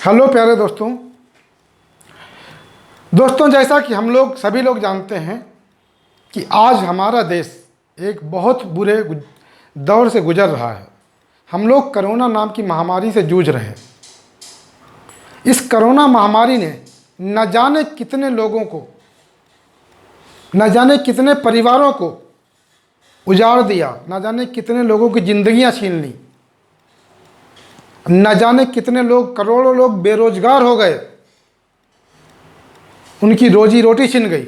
Hello प्यारे दोस्तों, जैसा कि हम लोग सभी लोग जानते हैं कि आज हमारा देश एक बहुत बुरे दौर से गुजर रहा है। हम लोग कोरोना नाम की महामारी से जूझ रहे हैं। इस कोरोना महामारी ने न जाने कितने लोगों को, न जाने कितने परिवारों को उजाड़ दिया, न जाने कितने लोगों की ज़िंदगियां छीन ली, न जाने कितने लोग, करोड़ों लोग बेरोजगार हो गए, उनकी रोजी रोटी छिन गई।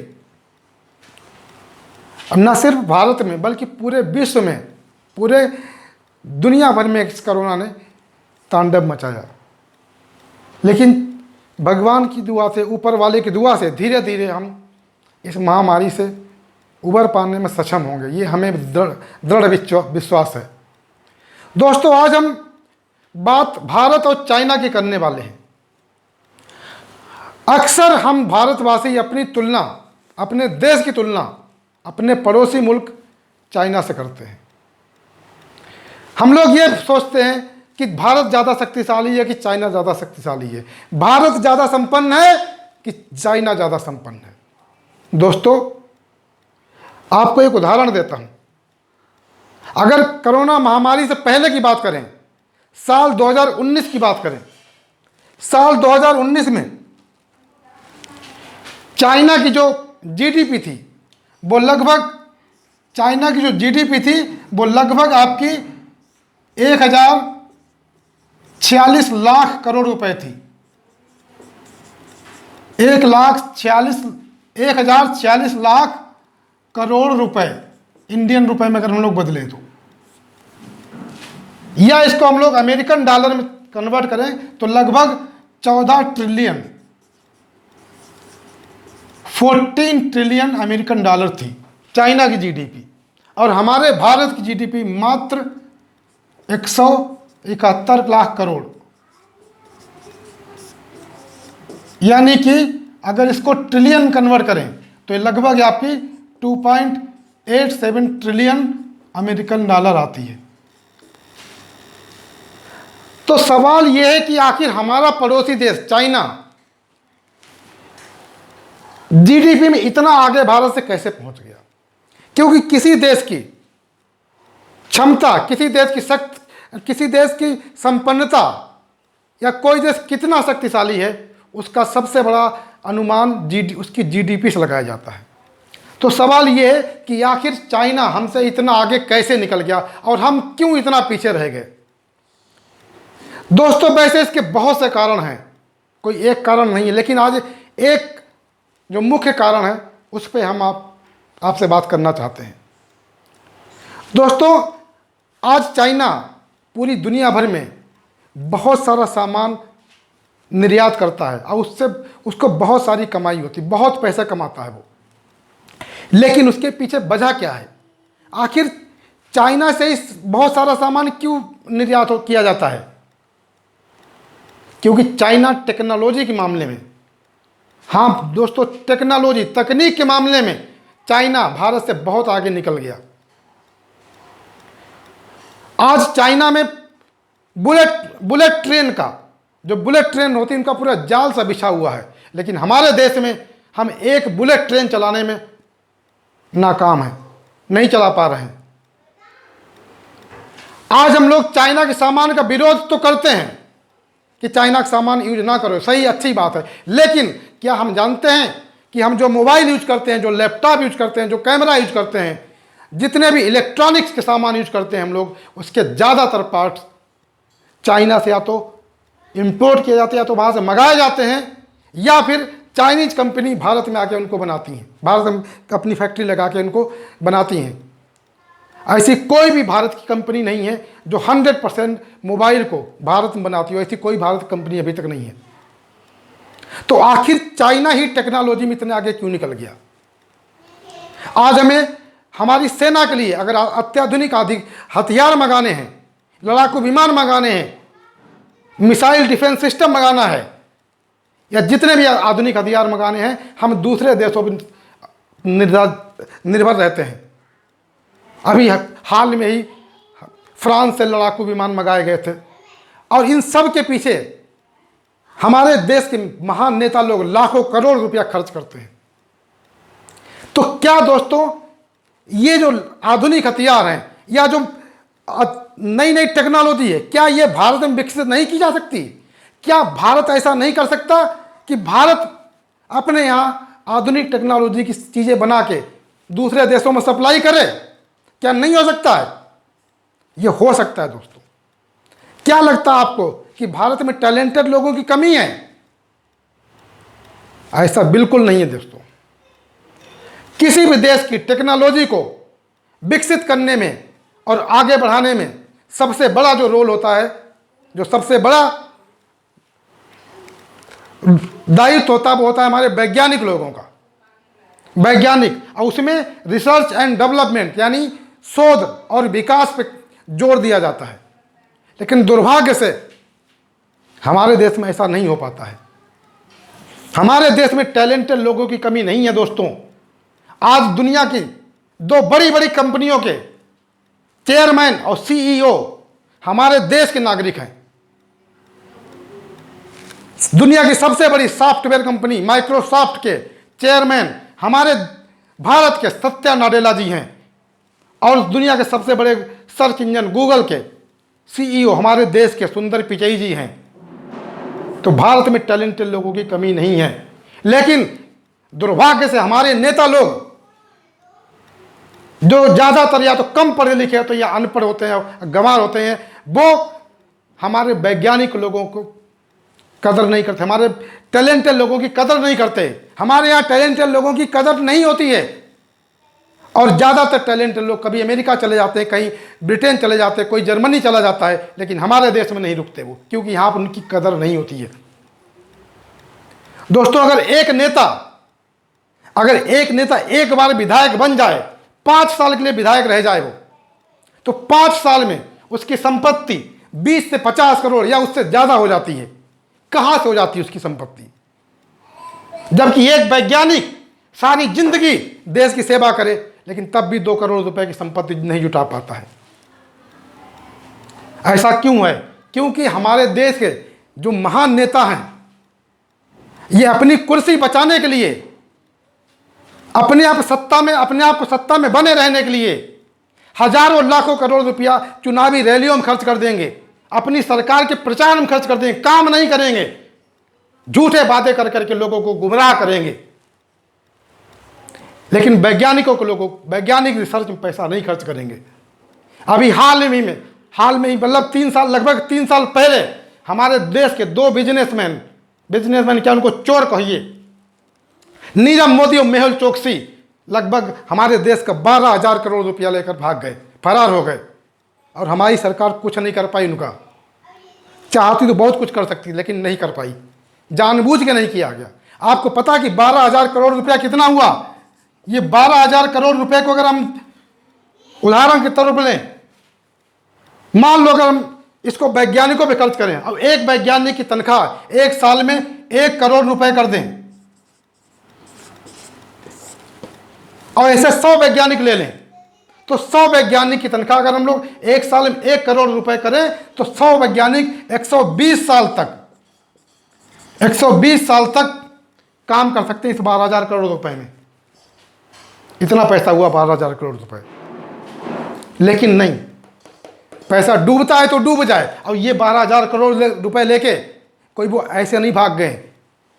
अब न सिर्फ भारत में बल्कि पूरे विश्व में, पूरे दुनिया भर में इस कोरोना ने तांडव मचाया। लेकिन भगवान की दुआ से, ऊपर वाले की दुआ से धीरे धीरे हम इस महामारी से उबर पाने में सक्षम होंगे, ये हमें दृढ़ विश्वास है। दोस्तों, आज हम बात भारत और चाइना की करने वाले हैं। अक्सर हम भारतवासी अपनी तुलना, अपने देश की तुलना अपने पड़ोसी मुल्क चाइना से करते हैं। हम लोग ये सोचते हैं कि भारत ज़्यादा शक्तिशाली है कि चाइना ज़्यादा शक्तिशाली है, भारत ज़्यादा संपन्न है कि चाइना ज़्यादा संपन्न है। दोस्तों, आपको एक उदाहरण देता हूँ। अगर कोरोना महामारी से पहले की बात करें, साल 2019 की बात करें, साल 2019 में चाइना की जो जीडीपी थी वो लगभग, आपकी 1046 लाख करोड़ रुपए थी। 1046 लाख करोड़ रुपए इंडियन रुपए में अगर हम लोग बदले तो, या इसको हम लोग अमेरिकन डॉलर में कन्वर्ट करें तो लगभग 14 ट्रिलियन अमेरिकन डॉलर थी चाइना की जीडीपी। और हमारे भारत की जीडीपी मात्र 171 लाख करोड़, यानी कि अगर इसको ट्रिलियन कन्वर्ट करें तो ये लगभग आपकी 2.87 ट्रिलियन अमेरिकन डॉलर आती है। तो सवाल यह है कि आखिर हमारा पड़ोसी देश चाइना जीडीपी में इतना आगे भारत से कैसे पहुंच गया? क्योंकि किसी देश की क्षमता, किसी देश की संपन्नता, या कोई देश कितना शक्तिशाली है, उसका सबसे बड़ा अनुमान उसकी जीडीपी से लगाया जाता है। तो सवाल यह है कि आखिर चाइना हमसे इतना आगे कैसे निकल गया और हम क्यों इतना पीछे रह गए? दोस्तों, वैसे इसके बहुत से कारण हैं, कोई एक कारण नहीं है, लेकिन आज एक जो मुख्य कारण है उस पर हम आपसे बात करना चाहते हैं। दोस्तों, आज चाइना पूरी दुनिया भर में बहुत सारा सामान निर्यात करता है और उसको बहुत सारी कमाई होती है, बहुत पैसा कमाता है वो। लेकिन उसके पीछे वजह क्या है? आखिर चाइना से इस बहुत सारा सामान क्यों निर्यात किया जाता है? क्योंकि चाइना टेक्नोलॉजी के मामले में, हाँ दोस्तों, तकनीक के मामले में चाइना भारत से बहुत आगे निकल गया। आज चाइना में बुलेट ट्रेन होती है, उनका पूरा जाल सा बिछा हुआ है। लेकिन हमारे देश में हम एक बुलेट ट्रेन चलाने में नाकाम हैं, नहीं चला पा रहे हैं। आज हम लोग चाइना के सामान का विरोध तो करते हैं कि चाइना का सामान यूज ना करो, सही, अच्छी बात है। लेकिन क्या हम जानते हैं कि हम जो मोबाइल यूज करते हैं, जो लैपटॉप यूज करते हैं, जो कैमरा यूज करते हैं, जितने भी इलेक्ट्रॉनिक्स के सामान यूज करते हैं हम लोग, उसके ज़्यादातर पार्ट्स चाइना से या तो इंपोर्ट किए जाते हैं, या तो वहाँ से मंगाए जाते हैं, या फिर चाइनीज कंपनी भारत में आके उनको बनाती हैं, भारत में अपनी फैक्ट्री लगा के उनको बनाती हैं। ऐसी कोई भी भारत की कंपनी नहीं है जो 100% मोबाइल को भारत में बनाती हो, ऐसी कोई भारत की कंपनी अभी तक नहीं है। तो आखिर चाइना ही टेक्नोलॉजी में इतने आगे क्यों निकल गया? आज हमें हमारी सेना के लिए अगर अत्याधुनिक हथियार मंगाने हैं, लड़ाकू विमान मंगाने हैं, मिसाइल डिफेंस सिस्टम मंगाना है, या जितने भी आधुनिक हथियार मंगाने हैं, हम दूसरे देशों पर निर्भर रहते हैं। अभी हाल में ही फ्रांस से लड़ाकू विमान मंगाए गए थे, और इन सब के पीछे हमारे देश के महान नेता लोग लाखों करोड़ रुपया खर्च करते हैं। तो क्या दोस्तों, ये जो आधुनिक हथियार हैं या जो नई नई टेक्नोलॉजी है, क्या ये भारत में विकसित नहीं की जा सकती? क्या भारत ऐसा नहीं कर सकता कि भारत अपने यहाँ आधुनिक टेक्नोलॉजी की चीज़ें बना के दूसरे देशों में सप्लाई करे? क्या नहीं हो सकता है? ये हो सकता है दोस्तों। क्या लगता है आपको कि भारत में टैलेंटेड लोगों की कमी है? ऐसा बिल्कुल नहीं है दोस्तों। किसी भी देश की टेक्नोलॉजी को विकसित करने में और आगे बढ़ाने में सबसे बड़ा जो रोल होता है, जो सबसे बड़ा दायित्व होता है, वो होता है हमारे वैज्ञानिक लोगों का। वैज्ञानिक, और उसमें रिसर्च एंड डेवलपमेंट यानी शोध और विकास पे जोर दिया जाता है। लेकिन दुर्भाग्य से हमारे देश में ऐसा नहीं हो पाता है। हमारे देश में टैलेंटेड लोगों की कमी नहीं है दोस्तों। आज दुनिया की दो बड़ी बड़ी कंपनियों के चेयरमैन और सीईओ हमारे देश के नागरिक हैं। दुनिया की सबसे बड़ी सॉफ्टवेयर कंपनी माइक्रोसॉफ्ट के चेयरमैन हमारे भारत के सत्या नाडेला जी हैं, और दुनिया के सबसे बड़े सर्च इंजन गूगल के सीईओ हमारे देश के सुंदर पिचई जी हैं। तो भारत में टैलेंटेड लोगों की कमी नहीं है, लेकिन दुर्भाग्य से हमारे नेता लोग जो ज़्यादातर या तो कम पढ़े लिखे तो या अनपढ़ होते हैं, गंवार होते हैं, वो हमारे वैज्ञानिक लोगों को कदर नहीं करते, हमारे टैलेंटेड लोगों की कदर नहीं करते। हमारे यहाँ टैलेंटेड लोगों की कदर नहीं होती है, और ज़्यादातर टैलेंटेड लोग कभी अमेरिका चले जाते हैं, कहीं ब्रिटेन चले जाते हैं, कोई जर्मनी चला जाता है, लेकिन हमारे देश में नहीं रुकते वो, क्योंकि यहाँ पर उनकी कदर नहीं होती है। दोस्तों, अगर एक नेता एक बार विधायक बन जाए, 5 साल के लिए विधायक रह जाए वो, तो 5 साल में उसकी संपत्ति 20 से 50 करोड़ या उससे ज़्यादा हो जाती है। कहाँ से हो जाती है उसकी संपत्ति? जबकि एक वैज्ञानिक सारी जिंदगी देश की सेवा करे, लेकिन तब भी 2 करोड़ रुपए की संपत्ति नहीं जुटा पाता है। ऐसा क्यों है? क्योंकि हमारे देश के जो महान नेता हैं, ये अपनी कुर्सी बचाने के लिए, अपने आप को सत्ता में बने रहने के लिए हजारों लाखों करोड़ रुपया चुनावी रैलियों में खर्च कर देंगे, अपनी सरकार के प्रचार में खर्च कर देंगे, काम नहीं करेंगे, झूठे वादे कर करके लोगों को गुमराह करेंगे। लेकिन वैज्ञानिक रिसर्च में पैसा नहीं खर्च करेंगे। अभी हाल में ही मतलब 3 साल, लगभग 3 साल पहले हमारे देश के 2 बिजनेसमैन क्या उनको चोर कहिए, नीरव मोदी और मेहुल चोकसी, लगभग हमारे देश का 12,000 करोड़ रुपया लेकर भाग गए, फरार हो गए, और हमारी सरकार कुछ नहीं कर पाई। उनका चाहती तो बहुत कुछ कर सकती, लेकिन नहीं कर पाई, जानबूझ के नहीं किया गया। आपको पता कि 12,000 करोड़ रुपया कितना हुआ? ये 12,000 करोड़ रुपए को अगर हम उदाहरण के तौर पर लें, मान लो अगर हम इसको वैज्ञानिकों पे खर्च करें, अब एक वैज्ञानिक की तनख्वाह 1 साल में 1 करोड़ रुपए कर दें, और ऐसे 100 वैज्ञानिक ले लें, तो 100 वैज्ञानिक की तनख्वाह अगर हम लोग 1 साल में 1 करोड़ रुपए करें, तो 100 वैज्ञानिक 120 साल तक काम कर सकते हैं इस 12,000 करोड़ रुपए में। इतना पैसा हुआ 12,000 करोड़ रुपए। लेकिन नहीं, पैसा डूबता है तो डूब जाए, और ये 12,000 करोड़ रुपए लेके कोई वो ऐसे नहीं भाग गए।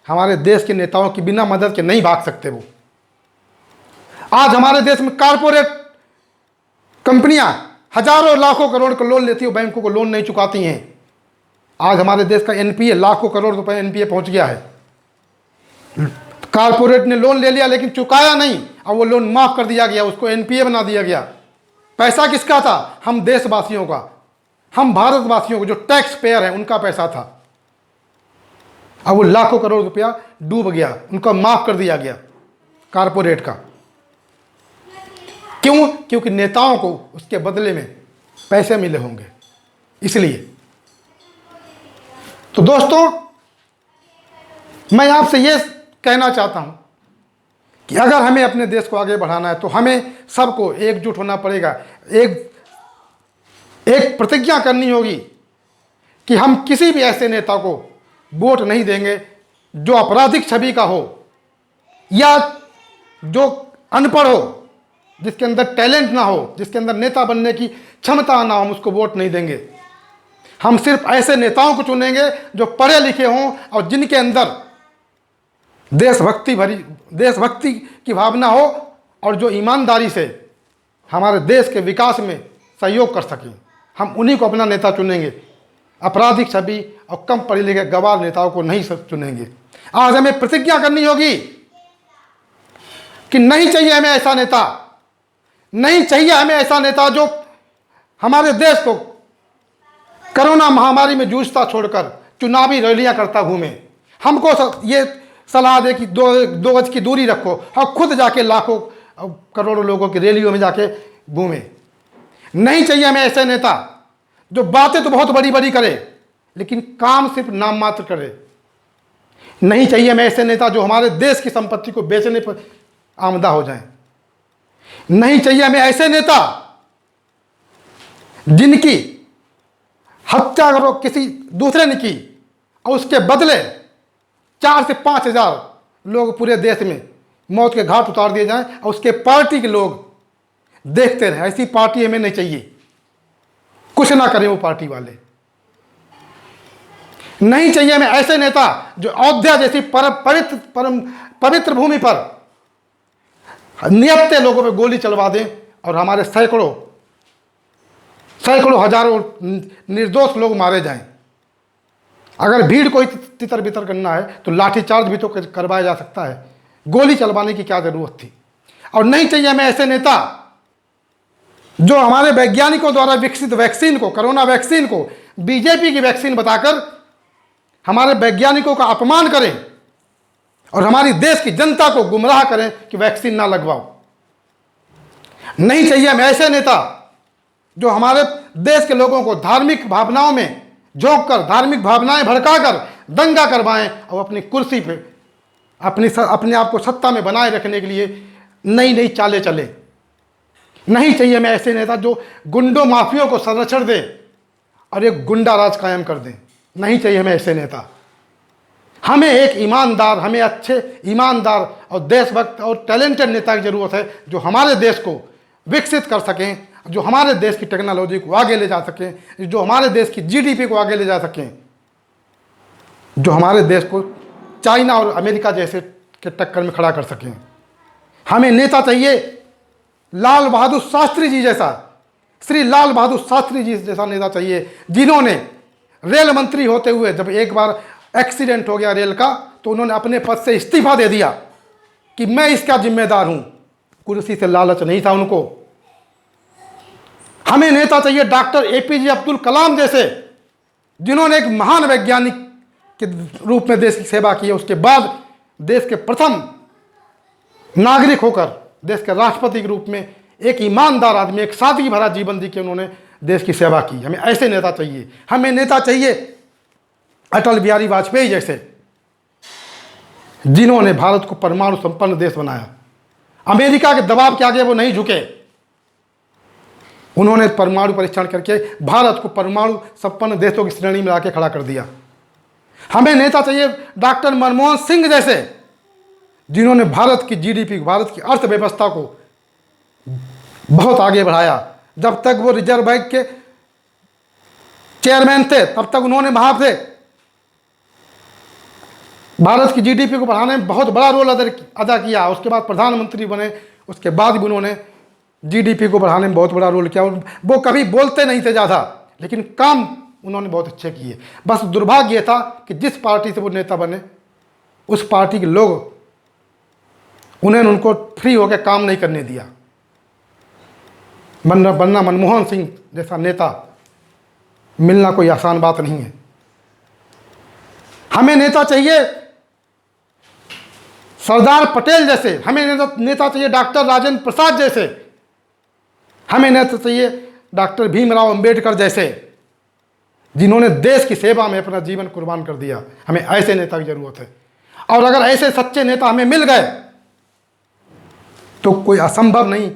हमारे देश के नेताओं की बिना मदद के नहीं भाग सकते वो। आज हमारे देश में कारपोरेट कंपनियां हजारों लाखों करोड़ का लोन लेती है, बैंकों को लोन नहीं चुकाती हैं। आज हमारे देश का एनपीए लाखों करोड़ रुपए एनपीए पहुंच गया है। कारपोरेट ने लोन ले लिया लेकिन चुकाया नहीं, और वो लोन माफ कर दिया गया, उसको एनपीए बना दिया गया। पैसा किसका था? हम देशवासियों का, हम भारतवासियों को, जो टैक्स पेयर है, उनका पैसा था। अब वो लाखों करोड़ रुपया डूब गया, उनको माफ कर दिया गया कारपोरेट का। क्यों? क्योंकि नेताओं को उसके बदले में पैसे मिले होंगे, इसलिए। तो दोस्तों, मैं आपसे ये कहना चाहता हूं कि अगर हमें अपने देश को आगे बढ़ाना है, तो हमें सबको एकजुट होना पड़ेगा। एक प्रतिज्ञा करनी होगी कि हम किसी भी ऐसे नेता को वोट नहीं देंगे जो आपराधिक छवि का हो या जो अनपढ़ हो, जिसके अंदर टैलेंट ना हो, जिसके अंदर नेता बनने की क्षमता ना हो, हम उसको वोट नहीं देंगे। हम सिर्फ ऐसे नेताओं को चुनेंगे जो पढ़े लिखे हों और जिनके अंदर देशभक्ति की भावना हो और जो ईमानदारी से हमारे देश के विकास में सहयोग कर सकें। हम उन्हीं को अपना नेता चुनेंगे, आपराधिक छवि और कम पढ़े लिखे गवार नेताओं को नहीं चुनेंगे। आज हमें प्रतिज्ञा करनी होगी कि नहीं चाहिए हमें ऐसा नेता, नहीं चाहिए हमें ऐसा नेता जो हमारे देश को कोरोना महामारी में जूझता छोड़कर चुनावी रैलियां करता घूमे। हमको ये सलाह दे कि दो गज की दूरी रखो और खुद जाके लाखों करोड़ों लोगों की रैलियों में जाके घूमे। नहीं चाहिए हमें ऐसे नेता जो बातें तो बहुत बड़ी बड़ी करे लेकिन काम सिर्फ नाम मात्र करे। नहीं चाहिए हमें ऐसे नेता जो हमारे देश की संपत्ति को बेचने पर आमदा हो जाए। नहीं चाहिए हमें ऐसे नेता जिनकी हत्या करो किसी दूसरे ने की और उसके बदले 4 से 5 हजार लोग पूरे देश में मौत के घाट उतार दिए जाएं और उसके पार्टी के लोग देखते रहे। ऐसी पार्टी हमें नहीं चाहिए, कुछ ना करें वो पार्टी वाले। नहीं चाहिए हमें ऐसे नेता जो अयोध्या जैसी पवित्र भूमि पर निहत्थे लोगों पे गोली चलवा दें और हमारे सैकड़ों हजारों निर्दोष लोग मारे जाएं। अगर भीड़ को तितर बितर करना है तो लाठीचार्ज भी तो करवाया जा सकता है, गोली चलवाने की क्या जरूरत थी। और नहीं चाहिए हमें ऐसे नेता जो हमारे वैज्ञानिकों द्वारा विकसित वैक्सीन को, कोरोना वैक्सीन को बीजेपी की वैक्सीन बताकर हमारे वैज्ञानिकों का अपमान करें और हमारी देश की जनता को गुमराह करें कि वैक्सीन ना लगवाओ। नहीं चाहिए हमें ऐसे नेता जो हमारे देश के लोगों को धार्मिक भावनाओं में झोंककर, धार्मिक भावनाएं भड़काकर दंगा करवाएं और अपनी कुर्सी पे अपने आप को सत्ता में बनाए रखने के लिए नई नई चालें चले। नहीं चाहिए हमें ऐसे नेता जो गुंडों माफियों को संरक्षण दे और एक गुंडा राज कायम कर दे। नहीं चाहिए हमें ऐसे नेता। हमें एक ईमानदार, हमें अच्छे ईमानदार और देशभक्त और टैलेंटेड नेता की ज़रूरत है जो हमारे देश को विकसित कर सकें, जो हमारे देश की टेक्नोलॉजी को आगे ले जा सकें, जो हमारे देश की जीडीपी को आगे ले जा सकें, जो हमारे देश को चाइना और अमेरिका जैसे के टक्कर में खड़ा कर सकें। हमें नेता चाहिए लाल बहादुर शास्त्री जी जैसा, श्री लाल बहादुर शास्त्री जी जैसा नेता चाहिए जिन्होंने रेल मंत्री होते हुए जब एक बार एक्सीडेंट हो गया रेल का तो उन्होंने अपने पद से इस्तीफा दे दिया कि मैं इसका जिम्मेदार हूं। कुर्सी से लालच नहीं था उनको। हमें नेता चाहिए डॉक्टर एपीजे अब्दुल कलाम जैसे जिन्होंने एक महान वैज्ञानिक के रूप में देश की सेवा की है, उसके बाद देश के प्रथम नागरिक होकर देश के राष्ट्रपति के रूप में एक ईमानदार आदमी, एक सादगी भरा जीवन जी के उन्होंने देश की सेवा की। हमें ऐसे नेता चाहिए। हमें नेता चाहिए अटल बिहारी वाजपेयी जैसे जिन्होंने भारत को परमाणु संपन्न देश बनाया। अमेरिका के दबाव के आगे वो नहीं झुके। उन्होंने परमाणु परीक्षण करके भारत को परमाणु संपन्न देशों की श्रेणी में लाके खड़ा कर दिया। हमें नेता चाहिए डॉक्टर मनमोहन सिंह जैसे जिन्होंने भारत की जीडीपी, भारत की अर्थव्यवस्था को बहुत आगे बढ़ाया। जब तक वो रिजर्व बैंक के चेयरमैन थे तब तक उन्होंने वहां से भारत की जीडीपी को बढ़ाने में बहुत बड़ा रोल अदा किया। उसके बाद प्रधानमंत्री बने, उसके बाद भी उन्होंने जीडीपी को बढ़ाने में बहुत बड़ा रोल किया। वो कभी बोलते नहीं थे ज़्यादा, लेकिन काम उन्होंने बहुत अच्छे किए। बस दुर्भाग्य था कि जिस पार्टी से वो नेता बने उस पार्टी के लोग उन्होंने उनको फ्री होकर काम नहीं करने दिया। बनना मनमोहन सिंह जैसा नेता मिलना कोई आसान बात नहीं है। हमें नेता चाहिए सरदार पटेल जैसे, हमें नेता चाहिए डॉक्टर राजेंद्र प्रसाद जैसे, हमें नेता चाहिए डॉक्टर भीमराव अंबेडकर जैसे जिन्होंने देश की सेवा में अपना जीवन कुर्बान कर दिया। हमें ऐसे नेता की जरूरत है। और अगर ऐसे सच्चे नेता हमें मिल गए तो कोई असंभव नहीं,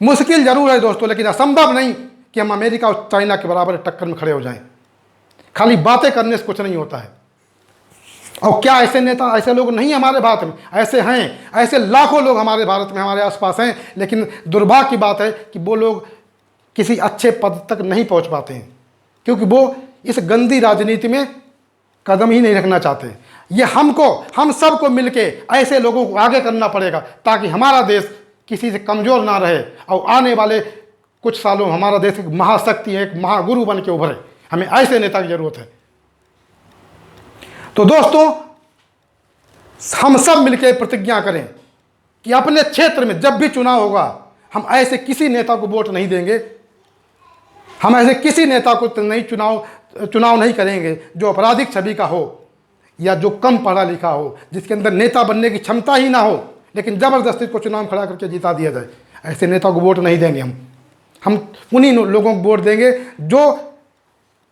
मुश्किल जरूर है दोस्तों, लेकिन असंभव नहीं कि हम अमेरिका और चाइना के बराबर टक्कर में खड़े हो जाएं। खाली बातें करने से कुछ नहीं होता है। और क्या ऐसे नेता, ऐसे लोग नहीं हमारे भारत में? ऐसे हैं, ऐसे लाखों लोग हमारे भारत में हमारे आसपास हैं, लेकिन दुर्भाग्य की बात है कि वो लोग किसी अच्छे पद तक नहीं पहुंच पाते हैं, क्योंकि वो इस गंदी राजनीति में कदम ही नहीं रखना चाहते। ये हम सबको मिलके ऐसे लोगों को आगे करना पड़ेगा, ताकि हमारा देश किसी से कमज़ोर ना रहे और आने वाले कुछ सालों में हमारा देश एक महाशक्ति, एक महागुरु बन के उभरे। हमें ऐसे नेता की ज़रूरत है। तो दोस्तों, हम सब मिलकर प्रतिज्ञा करें कि अपने क्षेत्र में जब भी चुनाव होगा, हम ऐसे किसी नेता को वोट नहीं देंगे, हम ऐसे किसी नेता को नहीं चुनाव नहीं करेंगे जो आपराधिक छवि का हो या जो कम पढ़ा लिखा हो, जिसके अंदर नेता बनने की क्षमता ही ना हो, लेकिन ज़बरदस्ती को चुनाव खड़ा करके जिता दिया जाए। ऐसे नेता को वोट नहीं देंगे हम उन्हीं लोगों को वोट देंगे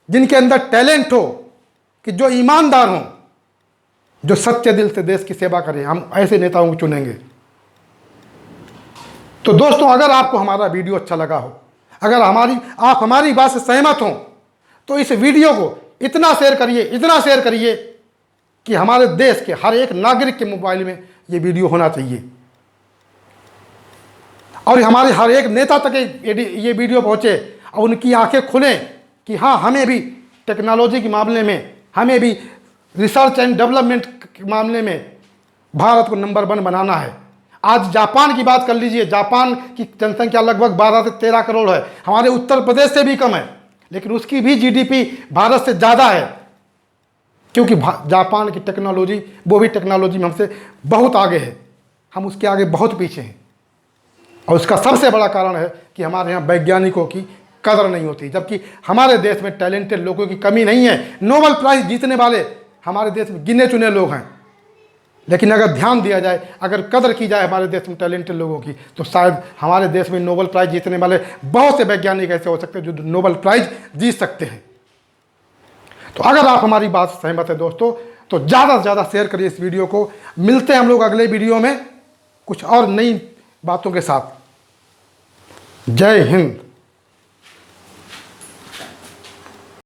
जिनके अंदर टैलेंट हो, कि जो ईमानदार हों, जो सच्चे दिल से देश की सेवा करें। हम ऐसे नेताओं को चुनेंगे। तो दोस्तों, अगर आपको हमारा वीडियो अच्छा लगा हो, अगर आप हमारी बात से सहमत हों, तो इस वीडियो को इतना शेयर करिए कि हमारे देश के हर एक नागरिक के मोबाइल में ये वीडियो होना चाहिए, और हमारे हर एक नेता तक ये वीडियो पहुंचे और उनकी आंखें खुलें कि हाँ, हमें भी टेक्नोलॉजी के मामले में, हमें भी रिसर्च एंड डेवलपमेंट के मामले में भारत को नंबर 1 बनाना है। आज जापान की बात कर लीजिए। जापान की जनसंख्या लगभग 12 से 13 करोड़ है, हमारे उत्तर प्रदेश से भी कम है, लेकिन उसकी भी जीडीपी भारत से ज़्यादा है, क्योंकि जापान की टेक्नोलॉजी, वो भी टेक्नोलॉजी में हमसे बहुत आगे है, हम उसके आगे बहुत पीछे हैं। और उसका सबसे बड़ा कारण है कि हमारे यहाँ वैज्ञानिकों की कदर नहीं होती, जबकि हमारे देश में टैलेंटेड लोगों की कमी नहीं है। नोबेल प्राइज़ जीतने वाले हमारे देश में गिने चुने लोग हैं, लेकिन अगर ध्यान दिया जाए, अगर कदर की जाए हमारे देश में टैलेंटेड लोगों की, तो शायद हमारे देश में नोबेल प्राइज़ जीतने वाले बहुत से वैज्ञानिक ऐसे हो सकते हैं जो नोबेल प्राइज़ जीत सकते हैं। तो अगर आप हमारी बात से सहमत है दोस्तों, तो ज़्यादा से ज़्यादा शेयर करिए इस वीडियो को। मिलते हैं हम लोग अगले वीडियो में कुछ और नई बातों के साथ। जय हिंद।